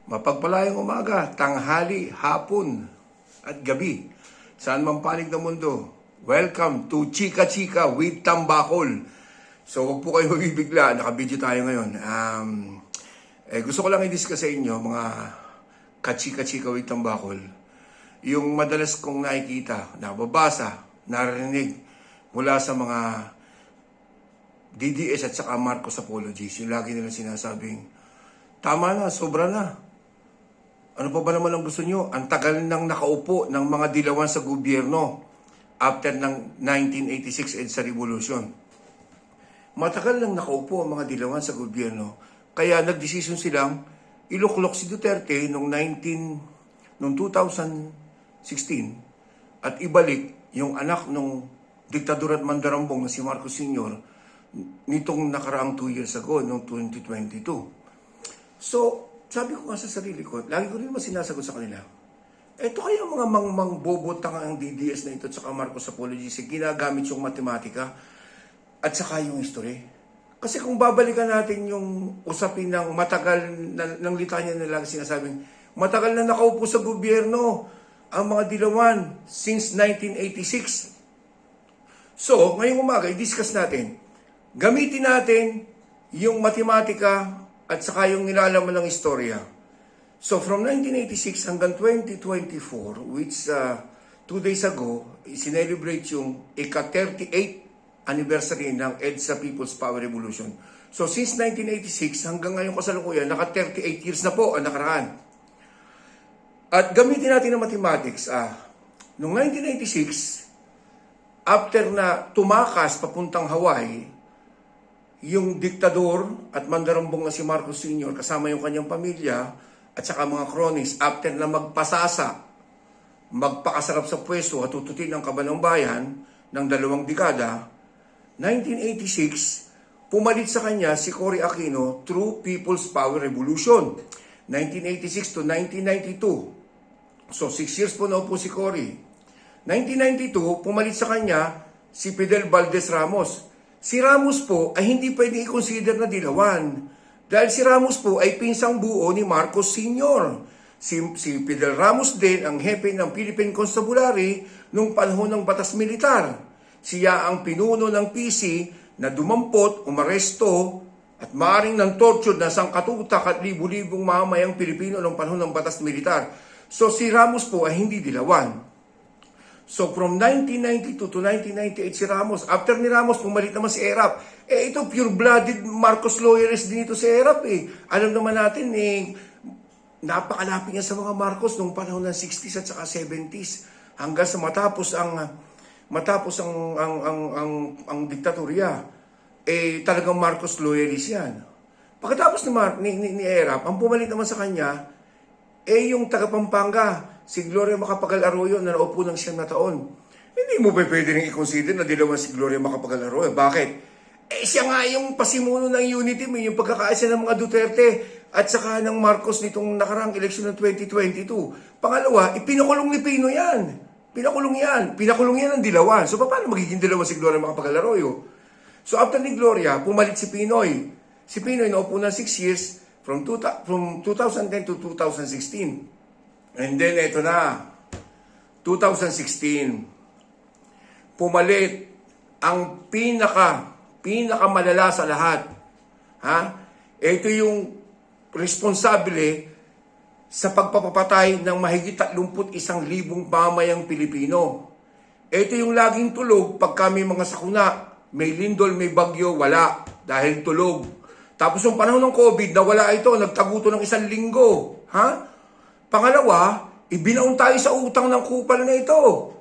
Mapagpalayang umaga, tanghali, hapon, at gabi. Saan man panig ng mundo. Welcome to Chika Chika with Tambakol. So, huwag po kayo mabibigla. Naka-video tayo ngayon. Gusto ko lang i-discuss sa inyo, mga kachika-chika with Tambakol. Yung madalas kong nakikita, nababasa, narinig mula sa mga DDS at saka Marcos apologies. Yung lagi nilang sinasabing, tama na, sobra na. Ano pa ba naman ang gusto nyo? Ang tagal nang nakaupo ng mga dilawan sa gobyerno after ng 1986 EDSA Revolution. Matagal nang nakaupo ang mga dilawan sa gobyerno. Kaya nagdesisyon silang iluklok si Duterte noong 2016 at ibalik yung anak ng diktador at mandarambong na si Marcos Sr. nitong nakaraang 2 years ago, noong 2022. So, sabi ko nga sa sarili ko, lagi ko rin naman sinasagot sa kanila, eto kaya mga bobo-tanga ang DDS na ito at saka Marcos apologies, ginagamit yung matematika at saka yung history. Kasi kung babalikan natin yung usapin ng matagal, ng litanya nila sinasabing, matagal na nakaupo sa gobyerno ang mga dilawan since 1986. So, ngayong umaga, i-discuss natin. Gamitin natin yung matematika at saka yung nilalaman ng istorya. So, from 1986 hanggang 2024, which 2 days ago, sinelebrate yung ika-38 anniversary ng EDSA People's Power Revolution. So, since 1986 hanggang ngayon kasalukuyan, naka-38 years na po ang nakaraan. At gamitin natin ang mathematics. Noong 1986, after na tumakas papuntang Hawaii, yung diktador at mandarambong na si Marcos Sr. kasama yung kanyang pamilya at saka mga cronies, after na magpasasa, magpakasarap sa pwesto at tututin ng kaban ng bayan ng 2 dekada, 1986, pumalit sa kanya si Cory Aquino through People's Power Revolution. 1986 to 1992. So, 6 years po na po si Cory. 1992, pumalit sa kanya si Fidel Valdez Ramos. Si Ramos po ay hindi pwedeng i-consider na dilawan dahil si Ramos po ay pinsang buo ni Marcos Sr. Si Fidel Ramos din ang hepe ng Philippine Constabulary noong panahon ng batas militar. Siya ang pinuno ng PC na dumampot, umaresto at maaring ng torture na sangkatutak at libu-libong mamamayang Pilipino noong panahon ng batas militar. So si Ramos po ay hindi dilawan. So from 1992 to 1998 si Ramos. After ni Ramos, pumalit naman si Erap. Ito pure-blooded Marcos lawyerist din ito si Erap Alam naman natin napakalapit niya sa mga Marcos nung panahon ng 60s at saka 70s hanggang sa matapos ang diktatorya. Talagang Marcos lawyerist yan. Pagkatapos ni Erap, ang pumalit naman sa kanya yung taga Pampanga, si Gloria Macapagal Arroyo na naupo ng 9 na taon. Hindi mo pa pwede rin i-consider na dilawan si Gloria Macapagal Arroyo. Bakit? Siya nga yung pasimuno ng unity, yung pagkakaisa ng mga Duterte at saka ng Marcos nitong nakarang eleksyon ng 2022. Pangalawa, ipinakulong ni Pino yan. Pinakulong yan ng dilawan. So paano magiging dilawan si Gloria Macapagal Arroyo? So after ni Gloria, pumalit si Pinoy. Si Pinoy naupo ng 6 years from 2010 to 2016. And then, ito na, 2016, pumalit ang pinakamalala sa lahat. Ito yung responsable sa pagpapatay ng mahigit 31,000 mamayang Pilipino. Ito yung laging tulog pag kami mga sakuna. May lindol, may bagyo, wala. Dahil tulog. Tapos yung panahon ng COVID, nawala ito, nagtaguto ng 1 linggo. Pangalawa, ibinaon tayo sa utang ng kupal na ito.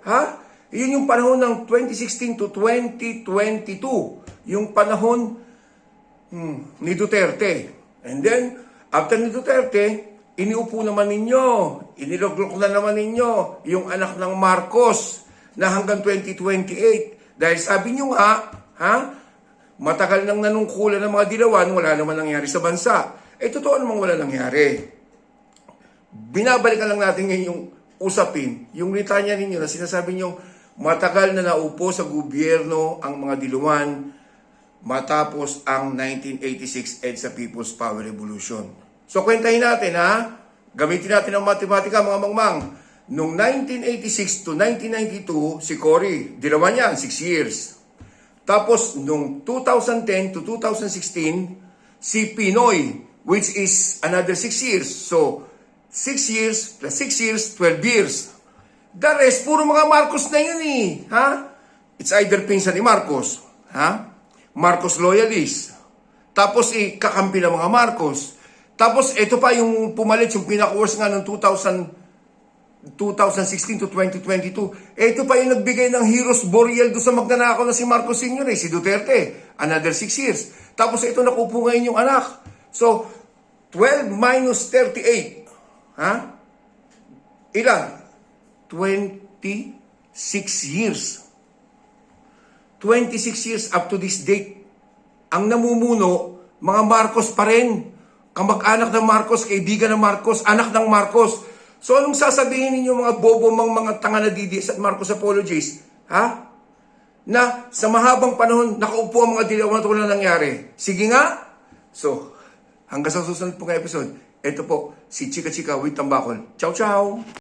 Yun yung panahon ng 2016 to 2022. Yung panahon ni Duterte. And then, after ni Duterte, iniupo naman ninyo, iniloglok na naman ninyo yung anak ng Marcos na hanggang 2028. Dahil sabi nyo nga, matagal nang nanungkulan ng mga dilawan, wala naman nangyari sa bansa. Totoo namang wala nangyari. Binabalikan lang natin ngayon yung usapin, yung litanya ninyo na sinasabi nyo, matagal na naupo sa gobyerno ang mga dilawan matapos ang 1986 EDSA People's Power Revolution. So kwentahin natin Gamitin natin ang matematika, mga mangmang. Noong 1986 to 1992, si Cory, dalawa niyan, 6 years. Tapos, noong 2010 to 2016, si Pinoy, which is another 6 years. So, 6 years plus 6 years, 12 years. The rest, puro mga Marcos na yun eh. Ha? It's either pinsan ni Marcos. Ha? Marcos loyalist. Tapos, kakampi ng mga Marcos. Tapos, ito pa yung pumalit, yung pinaka-worst nga noong 2016 to 2022. Ito pa yung nagbigay ng Heroes Boreal doon sa magnanakaw na si Marcos Sr. Si Duterte. Another 6 years. Tapos ito nakupo ngayon yung anak. So, 12 minus 38. Ha? Ilan? 26 years. 26 years up to this date. Ang namumuno, mga Marcos pa rin. Kamag-anak ng Marcos, kaibigan ng Marcos, anak ng Marcos. So anong sasabihin ninyo mga bobo mga tanga na DDS at Marcos apologies? Ha? Na sa mahabang panahon, nakaupo ang mga dilaw na tulad nangyari. Sige nga. So, hanggang sa susunod pong episode, ito po, si Chika Chika with Tambakol. Ciao, ciao!